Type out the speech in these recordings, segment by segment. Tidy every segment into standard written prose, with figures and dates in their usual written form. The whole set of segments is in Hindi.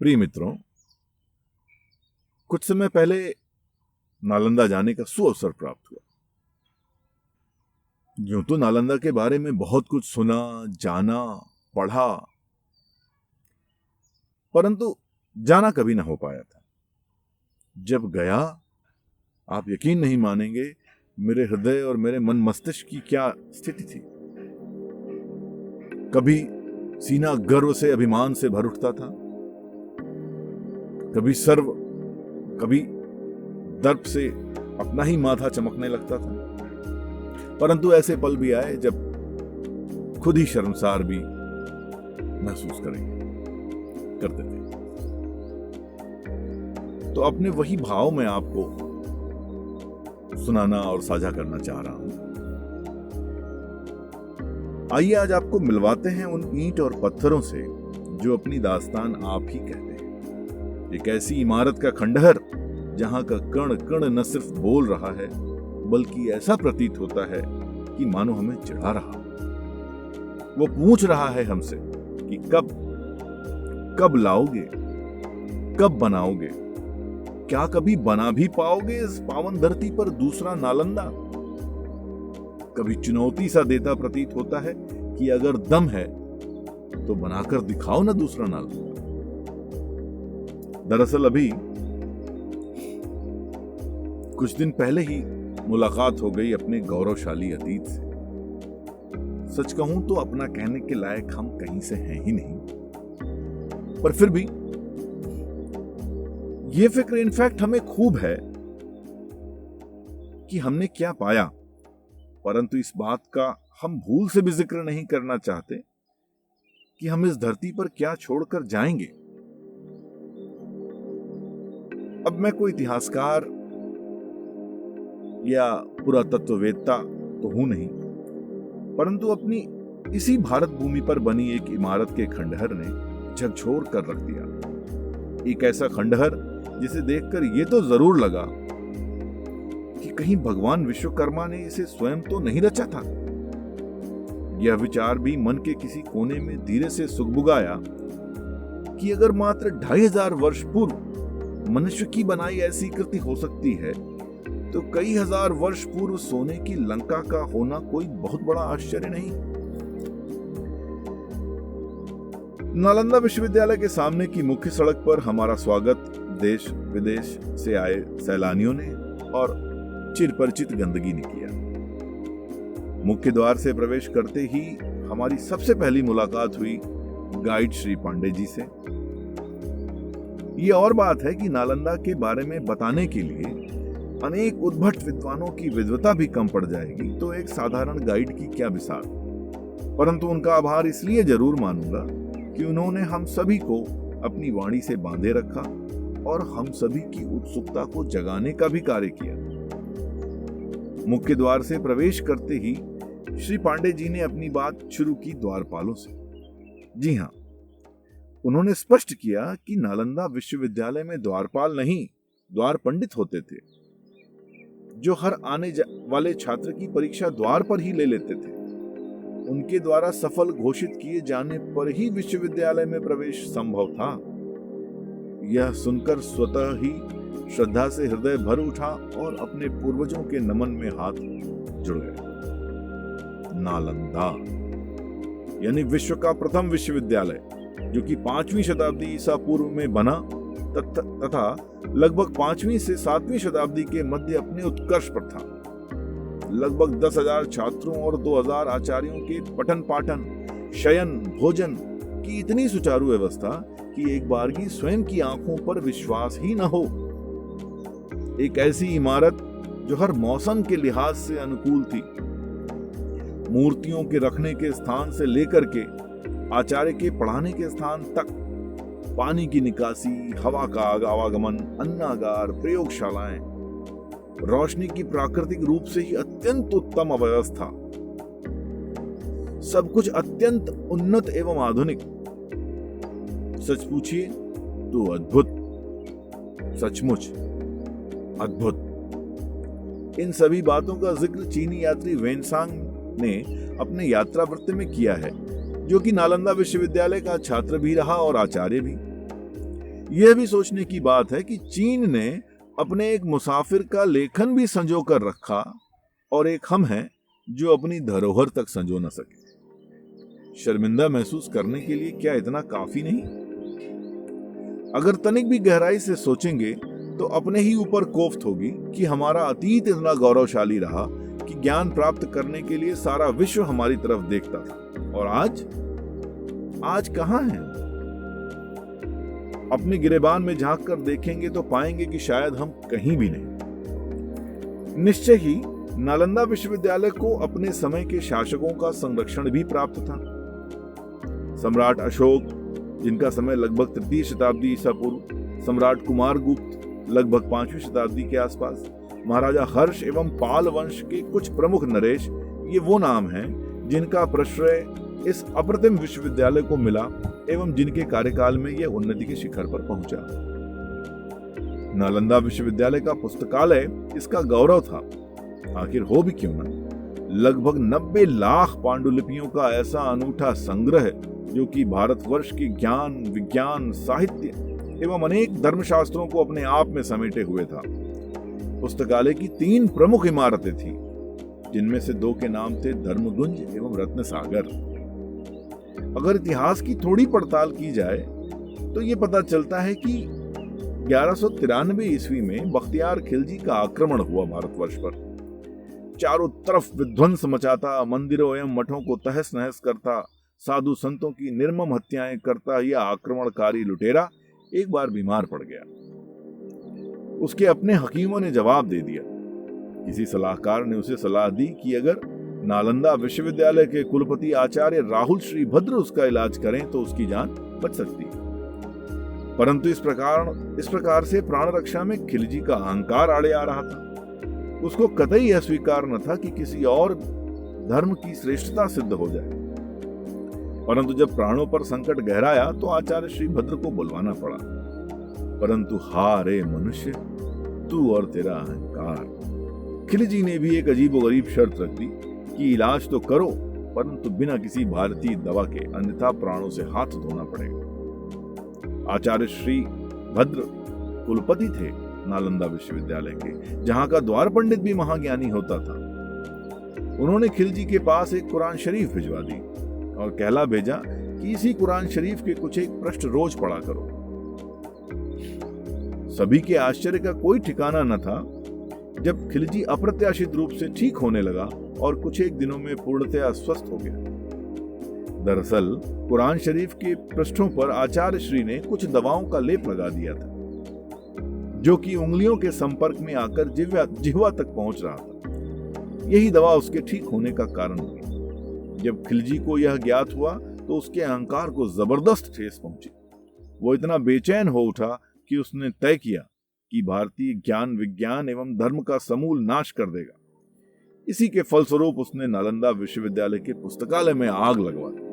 प्रिय मित्रों, कुछ समय पहले नालंदा जाने का सुअवसर प्राप्त हुआ। यूं तो नालंदा के बारे में बहुत कुछ सुना, जाना, पढ़ा, परंतु जाना कभी ना हो पाया था। जब गया, आप यकीन नहीं मानेंगे मेरे हृदय और मेरे मन मस्तिष्क की क्या स्थिति थी। कभी सीना गर्व से, अभिमान से भर उठता था, कभी दर्प से अपना ही माथा चमकने लगता था। परंतु ऐसे पल भी आए जब खुद ही शर्मसार भी महसूस करते थे। तो अपने वही भाव मैं आपको सुनाना और साझा करना चाह रहा हूं। आइए आज आपको मिलवाते हैं उन ईंट और पत्थरों से जो अपनी दास्तान आप ही कहते हैं। एक ऐसी इमारत का खंडहर जहां का कण कण न सिर्फ बोल रहा है, बल्कि ऐसा प्रतीत होता है कि मानो हमें चिढ़ा रहा। वो पूछ रहा है हमसे कि कब लाओगे, कब बनाओगे, क्या कभी बना भी पाओगे इस पावन धरती पर दूसरा नालंदा। कभी चुनौती सा देता प्रतीत होता है कि अगर दम है तो बनाकर दिखाओ ना दूसरा नालंदा। दरअसल अभी कुछ दिन पहले ही मुलाकात हो गई अपने गौरवशाली अतीत से। सच कहूं तो अपना कहने के लायक हम कहीं से हैं ही नहीं, पर फिर भी ये फिक्र इनफैक्ट हमें खूब है कि हमने क्या पाया, परंतु इस बात का हम भूल से भी जिक्र नहीं करना चाहते कि हम इस धरती पर क्या छोड़कर जाएंगे। अब मैं कोई इतिहासकार या पुरातत्ववेत्ता तो हूं नहीं, परंतु अपनी इसी भारत भूमि पर बनी एक इमारत के खंडहर ने झकझोर कर रख दिया। एक ऐसा खंडहर जिसे देखकर ये तो जरूर लगा कि कहीं भगवान विश्वकर्मा ने इसे स्वयं तो नहीं रचा था। यह विचार भी मन के किसी कोने में धीरे से सुगबुगाया कि अगर मात्र 2500 वर्ष पूर्व मनुष्य की बनाई ऐसी कृति हो सकती है, तो कई हजार वर्ष पूर्व सोने की लंका का होना कोई बहुत बड़ा आश्चर्य नहीं। नालंदा विश्वविद्यालय के सामने की मुख्य सड़क पर हमारा स्वागत देश विदेश से आए सैलानियों ने और चिरपरिचित गंदगी ने किया। मुख्य द्वार से प्रवेश करते ही हमारी सबसे पहली मुलाकात हुई गाइड श्री पांडे जी से। ये और बात है कि नालंदा के बारे में बताने के लिए अनेक उद्भट विद्वानों की विद्वता भी कम पड़ जाएगी तो एक साधारण गाइड की क्या मिसाल। परंतु उनका आभार इसलिए जरूर मानूंगा कि उन्होंने हम सभी को अपनी वाणी से बांधे रखा और हम सभी की उत्सुकता को जगाने का भी कार्य किया। मुख्य द्वार से प्रवेश करते ही श्री पांडे जी ने अपनी बात शुरू की द्वारपालों से। जी हां, उन्होंने स्पष्ट किया कि नालंदा विश्वविद्यालय में द्वारपाल नहीं, द्वार पंडित होते थे, जो हर आने वाले छात्र की परीक्षा द्वार पर ही ले लेते थे। उनके द्वारा सफल घोषित किए जाने पर ही विश्वविद्यालय में प्रवेश संभव था। यह सुनकर स्वतः ही श्रद्धा से हृदय भर उठा और अपने पूर्वजों के नमन में हाथ जुड़ गए। नालंदा यानी विश्व का प्रथम विश्वविद्यालय, जो कि 5वीं शताब्दी ईसा पूर्व में बना तथा लगभग 5वीं से 7वीं शताब्दी के मध्य अपने उत्कर्ष पर था। लगभग 10,000 छात्रों और 2,000 आचार्यों के पठन पाठन, शयन, भोजन की इतनी सुचारू व्यवस्था कि एक बारगी स्वयं की आंखों पर विश्वास ही न हो। एक ऐसी इमारत जो हर मौसम के लिहाज से अनुकूल थी। मूर्तियों के रखने के स्थान से लेकर के आचार्य के पढ़ाने के स्थान तक, पानी की निकासी, हवा का आवागमन, अन्नागार, प्रयोगशालाएं, रोशनी की प्राकृतिक रूप से ही अत्यंत उत्तम अव्यवस्था, सब कुछ अत्यंत उन्नत एवं आधुनिक। सच पूछिए तो अद्भुत, सचमुच अद्भुत। इन सभी बातों का जिक्र चीनी यात्री वेनसांग ने अपने यात्रा वृत्त में किया है, जो कि नालंदा विश्वविद्यालय का छात्र भी रहा और आचार्य भी। यह भी सोचने की बात है कि चीन ने अपने एक मुसाफिर का लेखन भी संजो कर रखा और एक हम हैं जो अपनी धरोहर तक संजो न सके। शर्मिंदा महसूस करने के लिए क्या इतना काफी नहीं? अगर तनिक भी गहराई से सोचेंगे तो अपने ही ऊपर कोफ्त होगी कि हमारा अतीत इतना गौरवशाली रहा कि ज्ञान प्राप्त करने के लिए सारा विश्व हमारी तरफ देखता था, और आज कहां है? अपने गिरेबान में झांक कर देखेंगे तो पाएंगे कि शायद हम कहीं भी नहीं। निश्चय ही नालंदा विश्वविद्यालय को अपने समय के शासकों का संरक्षण भी प्राप्त था। सम्राट अशोक, जिनका समय लगभग 3वीं शताब्दी ईसा पूर्व, सम्राट कुमारगुप्त लगभग 5वीं शताब्दी के आसपास, महाराजा हर्ष एवं पाल वंश के कुछ प्रमुख नरेश, ये वो नाम हैं जिनका प्रश्रय इस अप्रतिम विश्वविद्यालय को मिला एवं जिनके कार्यकाल में यह उन्नति के शिखर पर पहुंचा। नालंदा विश्वविद्यालय का पुस्तकालय इसका गौरव था। आखिर हो भी क्यों ना, लगभग 90 लाख पांडुलिपियों का ऐसा अनूठा संग्रह जो कि भारतवर्ष के ज्ञान, विज्ञान, साहित्य एवं अनेक धर्मशास्त्रों को अपने आप में समेटे हुए था। पुस्तकालय की 3 प्रमुख इमारतें थीं, जिनमें से 2 के नाम थे धर्मगुंज एवं रत्नसागर। अगर इतिहास की थोड़ी पड़ताल की जाए तो ये पता चलता है कि 1193 ईस्वी में बख्तियार खिलजी का आक्रमण हुआ भारतवर्ष पर। चारों तरफ विध्वंस मचाता, मंदिरों एवं मठों को तहस नहस करता, साधु संतों की निर्मम हत्याएं करता यह आक्रमणकारी लुटेरा एक बार बीमार पड़ गया। उसके अपने हकीमों ने जवाब दे दिया। किसी सलाहकार ने उसे सलाह दी कि अगर नालंदा विश्वविद्यालय के कुलपति आचार्य राहुल श्रीभद्र उसका इलाज करें तो उसकी जान बच सकती है। परंतु इस प्रकार से प्राण रक्षा में खिलजी का अहंकार आड़े आ रहा था। उसको कतई यह स्वीकार न था कि किसी और धर्म की श्रेष्ठता सिद्ध हो जाए। परंतु जब प्राणों पर संकट गहराया तो आचार्य श्रीभद्र को बुलवाना पड़ा। परंतु हारे मनुष्य, तू और तेरा अहंकार। खिलजी ने भी एक अजीबोगरीब शर्त रख दी कि इलाज तो करो, परंतु बिना किसी भारतीय दवा के, अन्यथा प्राणों से हाथ धोना पड़ेगा। आचार्य श्री भद्र कुलपति थे नालंदा विश्वविद्यालय के, जहां का द्वार पंडित भी महाज्ञानी होता था। उन्होंने खिलजी के पास एक कुरान शरीफ भिजवा दी और कहला भेजा कि इसी कुरान शरीफ के कुछ एक पृष्ठ रोज पढ़ा करो। सभी के आश्चर्य का कोई ठिकाना न था जब खिलजी अप्रत्याशित रूप से ठीक होने लगा और कुछ एक दिनों में पूर्णतया स्वस्थ हो गया। दरअसल कुरान शरीफ के पृष्ठों पर आचार्य श्री ने कुछ दवाओं का लेप लगा दिया था, जो कि उंगलियों के संपर्क में आकर जिह्वा तक पहुंच रहा था। यही दवा उसके ठीक होने का कारण हुई। जब खिलजी को यह ज्ञात हुआ तो उसके अहंकार को जबरदस्त ठेस पहुंची। वो इतना बेचैन हो उठा कि उसने तय किया कि भारतीय ज्ञान, विज्ञान एवं धर्म का समूल नाश कर देगा। इसी के फलस्वरूप उसने नालंदा विश्वविद्यालय के पुस्तकालय में आग लगवा दी।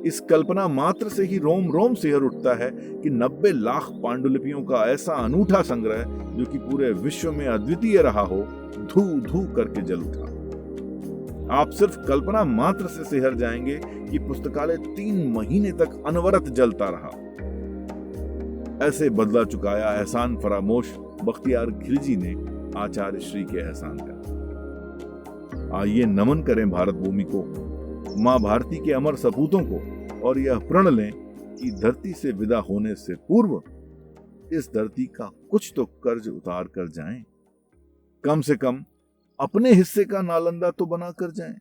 इस कल्पना मात्र से ही रोम रोम सिहर उठता है कि 90 लाख पांडुलिपियों का ऐसा अनूठा संग्रह जो कि पूरे विश्व में अद्वितीय रहा हो, धू धू करके जल उठा। आप सिर्फ कल्पना मात्र से सिहर जाएंगे कि पुस्तकालय 3 महीने तक अनवरत जलता रहा। ऐसे बदला चुकाया एहसान फरामोश बख्तियार खिलजी ने आचार्य श्री के एहसान का। आइए नमन करें भारत भूमि को, मां भारती के अमर सपूतों को, और यह प्रण लें कि धरती से विदा होने से पूर्व इस धरती का कुछ तो कर्ज उतार कर जाएं। कम से कम अपने हिस्से का नालंदा तो बना कर जाएं।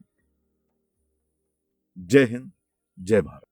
जय हिंद, जय भारत।